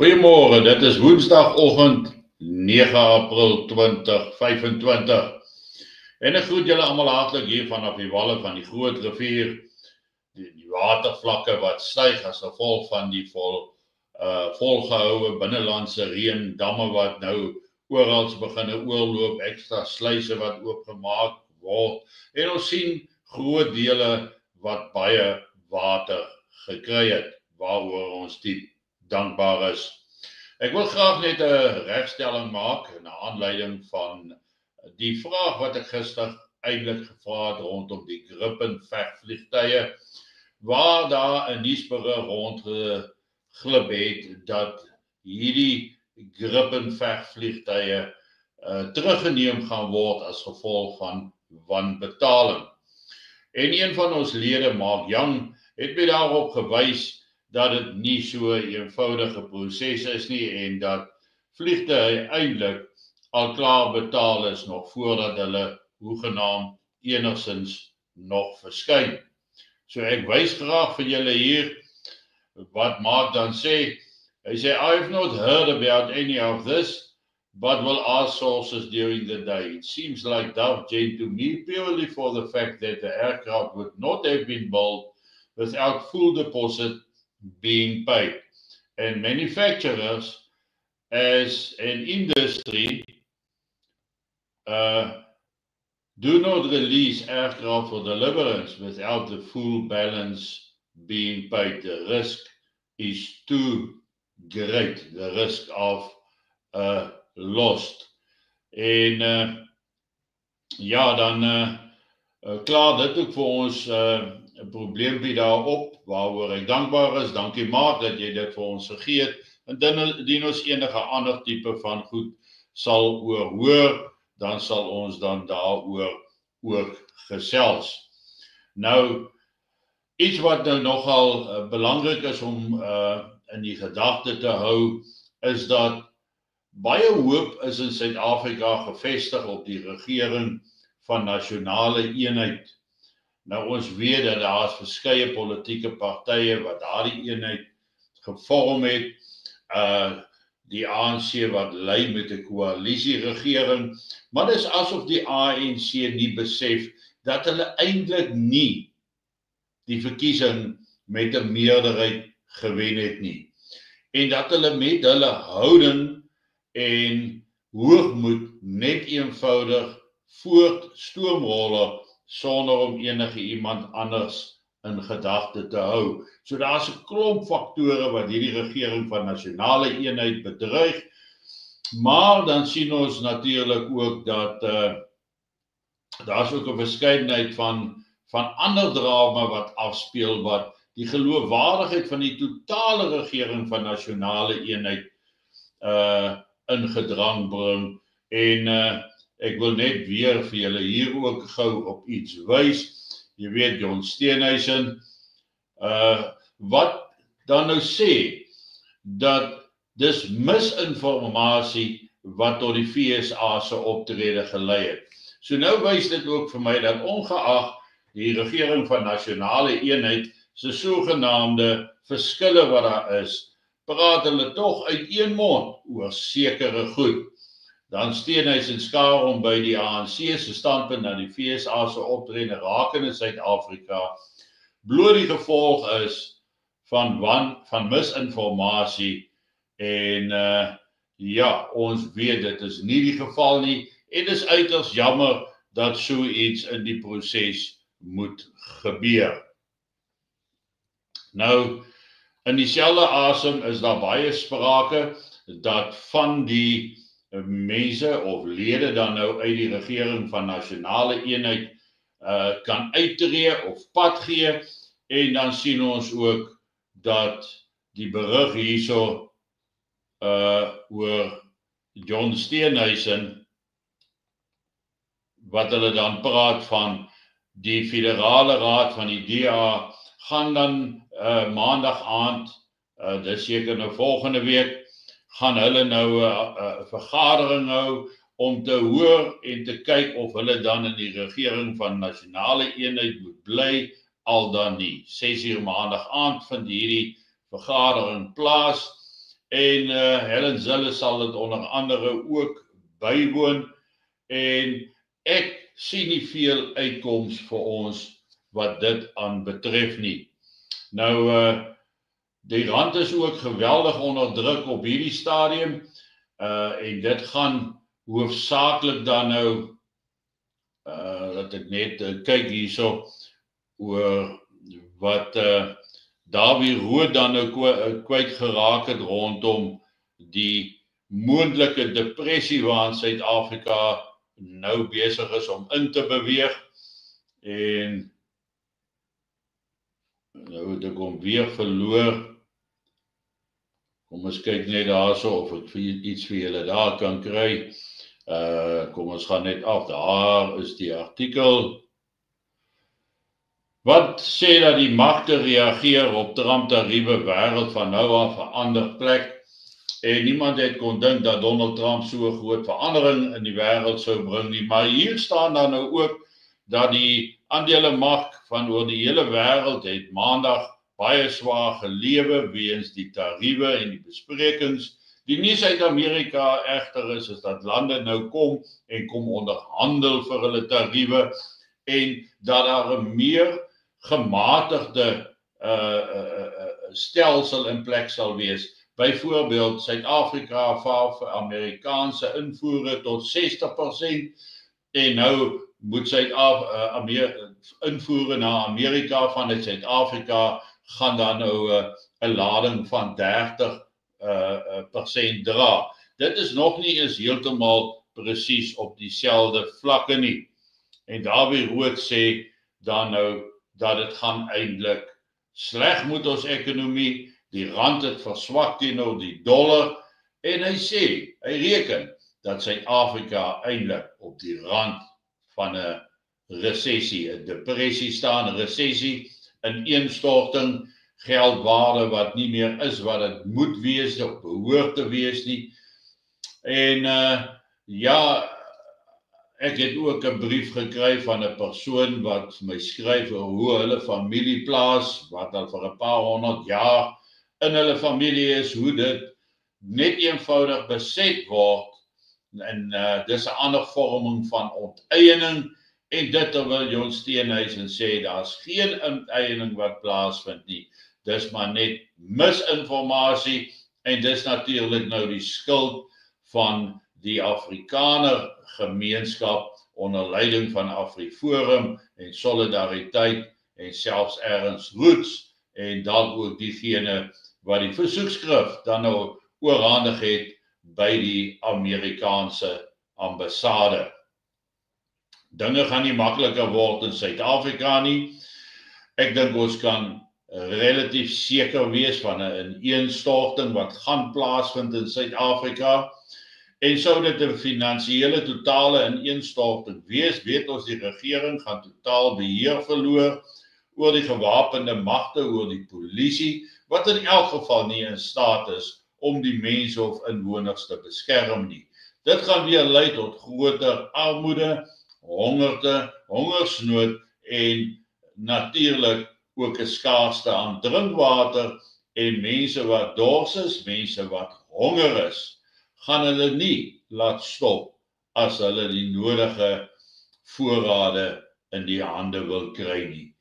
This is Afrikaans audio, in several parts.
Goeiemôre, dit is Woensdagoggend 9 April 2025. En ek groet julle almal hartlik hier vanaf die walle van die groot rivier. Die watervlakke wat styg as gevolg van die volgehoue binnelandse reën, damme wat nou oral beginne oorloop, ekstra sluise wat oopgemaak word. En ons sien groot dele wat baie water gekry het, waaroor ons diep dankbaar is. Ek wil graag net 'n regstelling maak na aanleiding van die vraag wat ek gister eintlik gevra het rondom die Gripen vegvliegtuie, waar daar 'n nuusberig rondgeglip het dat hierdie Gripen vegvliegtuie teruggeneem gaan word as gevolg van wanbetaling. En een van ons lede, Mark Young, het my daarop gewys dat dit nie so 'n eenvoudige proses is nie en dat vliegtuie eintlik al klaar betaal is nog voordat hulle hoegenaamd enigstens nog verskyn. So ek wys graag vir julle hier wat Mark dan sê. Hy sê, I have not heard about any of this, but will ask sources during the day. It seems like Dove Jet to me purely for the fact that the aircraft would not have been built without full deposit being paid. And manufacturers as an industry do not release aircraft for deliverance without the full balance being paid. The risk is too great, the risk of lost. En ja, dan klaar dit ook vir ons 'n probleempie daarop, waaroor ek dankbaar is. Dankie Mark dat jy dit vir ons gegee het. En indien ons enige ander tipe van goed sal hoor, dan sal ons dan daaroor ook gesels. Nou, iets wat nou nogal belangrik is om in die gedagte te hou, is dat baie hoop is in Suid-Afrika gevestig op die regering van nasionale eenheid. Nou ons weet dat daar is verskeie politieke partye wat daardie eenheid gevorm het. Die ANC wat lei met 'n koalisieregering, maar dit is asof die ANC nie besef dat hulle eintlik nie die verkiesing met 'n meerderheid gewen het nie. En dat hulle met hulle houding en hoogmoed net eenvoudig voortstoomroller sonder om enige iemand anders in gedagte te hou. So daar's 'n klomp faktore wat hierdie regering van nasionale eenheid bedreig, maar dan sien ons natuurlik ook dat daar's ook 'n verskeidenheid van ander drama wat afspeel wat die geloofwaardigheid van die totale regering van nasionale eenheid in gedrang bring. En ek wil net weer vir julle hier ook gou op iets wys. Jy weet, John Steenhuisen, wat dan nou sê, dat dis misinformasie wat tot die FSA se optrede gelei het. So nou wys dit ook vir my dat ongeag die regering van nasionale eenheid se sogenaamde verskille wat daar is, praat hulle tog uit een mond oor sekere goed. Dan Steenhuisen skaar hom by die ANC se standpunt na die FSA se optrede rakende Suid-Afrika bloot die gevolg is van misinformasie. En ja, ons weet dit is nie die geval nie en dis uiters jammer dat so iets in die proses moet gebeur. Nou, in dieselfde asem is daar baie sprake dat van die mense of lede dan nou uit die regering van nasionale eenheid kan uittreë of pad gee. En dan sien ons ook dat die berig hierso oor John Steenhuisen, wat hulle dan praat van die federale raad van die DA, gaan dan maandag aand, dis seker nou volgende week, gaan hulle nou 'n vergadering hou om te hoor en te kyk of hulle dan in die regering van nasionale eenheid moet bly, al dan nie. 6 uur maandag aand vind hierdie vergadering plaas en Helen Zille sal dit onder andere ook bywoon, en ek sien nie veel uitkoms vir ons wat dit aan betref nie. Nou, die rand is ook geweldig onder druk op hierdie stadium, en dit gaan hoofsaaklik dan nou, dat ek net kyk hierso, oor wat Davie Rood dan nou kwyt geraak het rondom die moontlike depressie waarin Suid-Afrika nou besig is om in te beweeg, en nou het ek hom weer verloor. Kom ons kyk net daarso of ek iets vir julle daar kan kry. Kom ons gaan net af, daar is die artikel. Wat sê dat die magte reageer op Trump-tariewe wêreld van nou af 'n ander plek, en niemand het kon dink dat Donald Trump so 'n groot verandering in die wêreld sou bring nie, maar hier staan dan nou ook dat die aandelemark van oor die hele wêreld het maandag baie swaar gelewe weens die tariewe en die besprekings. Die nuus uit Amerika egter is dat lande nou kom onderhandel vir hulle tariewe, en dat daar 'n meer gematigde stelsel in plek sal wees. Byvoorbeeld, Suid-Afrika vaar vir Amerikaanse invoere tot 60%, en nou moet invoere na Amerika vanuit Suid-Afrika gaan dan nou 'n lading van 30% dra. Dit is nog nie eens heeltemal presies op dieselfde vlakke nie. En Davie Rood sê dan nou dat dit gaan eintlik sleg met ons ekonomie, die rand het verswak teenoor die dollar, en hy sê, hy reken dat Suid-Afrika eintlik op die rand van 'n resessie, 'n depressie staan, 'n resessie, 'n ineenstorting, geldwaarde wat nie meer is wat dit moet wees of behoort te wees nie. En ja, ek het ook 'n brief gekry van 'n persoon wat my skryf oor hoe hulle familieplaas, wat al vir 'n paar 100 jaar in hulle familie is, hoe dit net eenvoudig beset word, en dis 'n ander vorming van onteiening, en dit terwyl Jon Steenhuisen sê, daar's geen onteiening wat plaasvind nie, dis maar net misinformasie, en dis natuurlik nou die skuld van die Afrikaner gemeenskap onder leiding van AfriForum en Solidariteit en selfs Ernst Roots, en dan ook diegene wat die versoekskrif dan nou oorhandig het by die Amerikaanse ambassade. Dinge gaan nie makliker word in Suid-Afrika nie. Ek dink ons kan relatief seker wees van 'n ineenstorting wat gaan plaasvind in Suid-Afrika. En sou dit 'n finansiële totale ineenstorting wees, weet ons die regering gaan totaal beheer verloor oor die gewapende magte, oor die polisie, wat in elk geval nie in staat is om die mense of inwoners te beskerm nie. Dit gaan weer lei tot groter armoede, hongerte, hongersnood en natuurlik ook 'n skaarste aan drinkwater, en mense wat dors is, mense wat honger is, gaan hulle nie laat stop as hulle die nodige voorrade in die hande wil kry nie.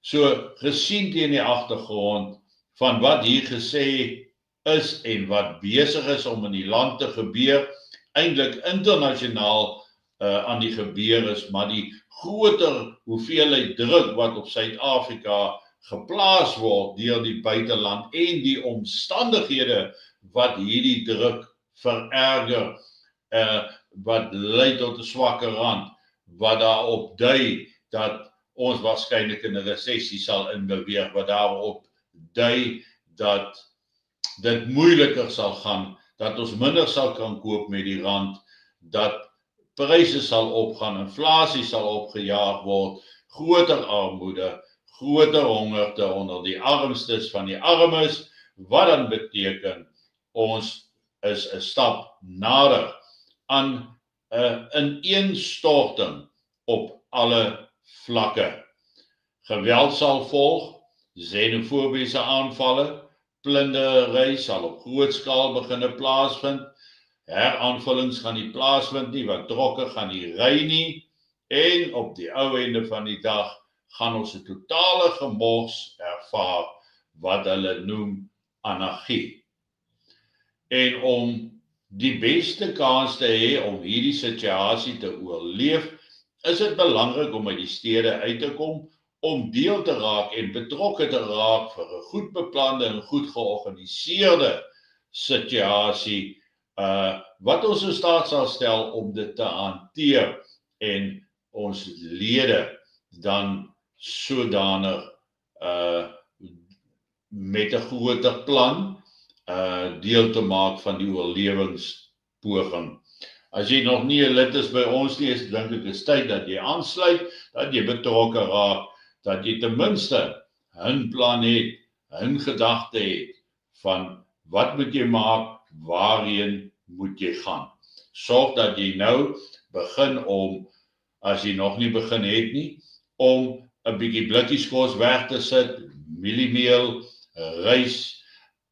So gesien teen die agtergrond van wat hier gesê is en wat besig is om in die land te gebeur, eintlik internasionaal aan die gebeur is, maar die groter hoeveelheid druk wat op Suid-Afrika geplaas word deur die buiteland en die omstandighede wat hierdie druk vererger, wat lei tot 'n swakker rand, wat daarop dui dat ons waarskynlik in 'n resessie sal inbeweeg, wat daarop dui dat dit moeiliker sal gaan, dat ons minder sal kan koop met die rand, dat pryse sal opgaan, inflasie sal opgejaag word, groter armoede, groter hongerte onder die armstes van die armes, wat dan beteken ons is 'n stap nader aan 'n ineenstorting op alle vlakke. Geweld sal volg, xenofobiese aanvalle, plundery sal op groot skaal begin plaasvind. Heraanvullings gaan nie plaasvind nie, want trokke gaan nie ry nie. En op die ou einde van die dag gaan ons 'n totale gemors ervaar wat hulle noem anargie. En om die beste kans te hê om hierdie situasie te oorleef, is dit belangrik om uit die stede uit te kom, om deel te raak en betrokke te raak vir 'n goed beplande en goed georganiseerde situasie, wat ons in staat sal stel om dit te hanteer en ons lede dan sodanig met 'n groter plan deel te maak van die oorlewingspoging. As jy nog nie 'n lid is by ons nie, dink ek is tyd dat jy aansluit, dat jy betrokke raak, dat jy ten minste 'n plan het, 'n gedagte het van wat moet jy maak, waarheen moet jy gaan. Sorg dat jy nou begin om, as jy nog nie begin het nie, om 'n bietjie blikkies kos weg te sit, mieliemeel, rys,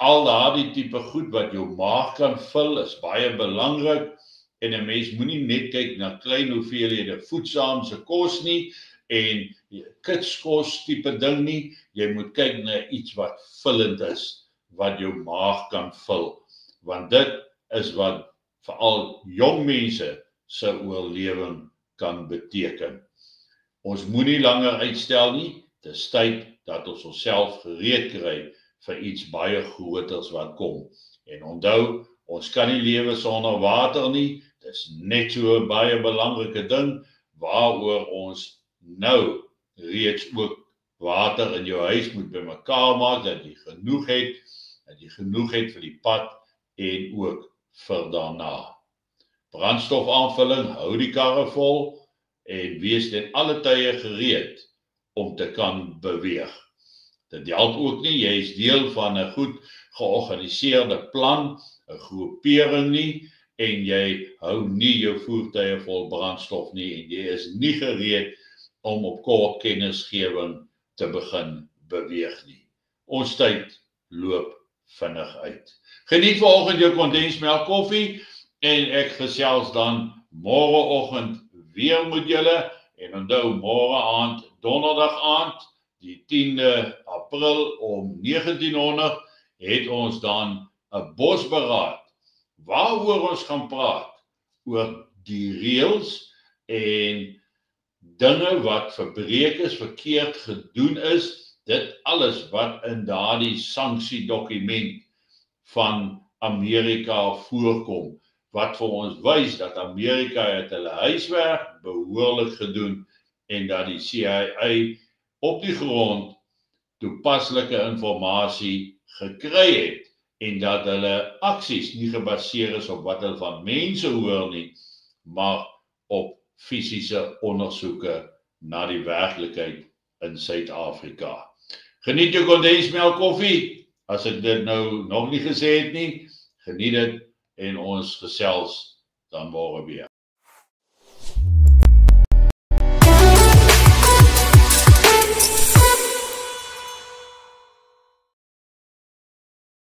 al daardie tipe goed wat jou maag kan vul, is baie belangrik. En 'n mens moenie net kyk na klein hoeveelhede voedsaamse kos nie en kitskos tipe ding nie. Jy moet kyk na iets wat vullend is, wat jou maag kan vul, want dit is wat veral jong mense se oorlewing kan beteken. Ons moenie langer uitstel nie, dit is tyd dat ons onsself gereed kry vir iets baie groters wat kom. En onthou, ons kan nie lewe sonder water nie, dit is net so 'n baie belangrike ding, waaroor ons nou reeds ook water in jou huis moet bymekaar maak, dat jy genoeg het vir die pad en ook vir daarna. Brandstofaanvulling, hou die karre vol en wees ten alle tye gereed om te kan beweeg. Dit help ook nie, jy is deel van 'n goed georganiseerde plan, 'n groepering nie, en jy hou nie jou voertuie vol brandstof nie, en jy is nie gereed om op kort kennisgewing te begin beweeg nie. Ons tyd loop vinnig uit. Geniet vanoggend jou kondensmelk koffie, en ek gesels dan môreoggend weer met julle, en onthou môre aand, donderdag aand, die 10de April om 1900, het ons dan 'n bosberaad, waaroor ons gaan praat, oor die reëls en dinge wat verbreek is, verkeerd gedoen is, dit alles wat in daardie sanksiedokument van Amerika voorkom, wat vir ons wys dat Amerika het hulle huiswerk behoorlik gedoen, en dat die CIA op die grond toepaslike inligting gekry het, en dat hulle aksies nie gebaseer is op wat hulle van mense hoor nie, maar op fisiese ondersoeke na die werklikheid in Suid-Afrika. Geniet jou kondensmelk koffie, as ek dit nou nog nie gesê het nie, geniet dit, en ons gesels dan môre weer.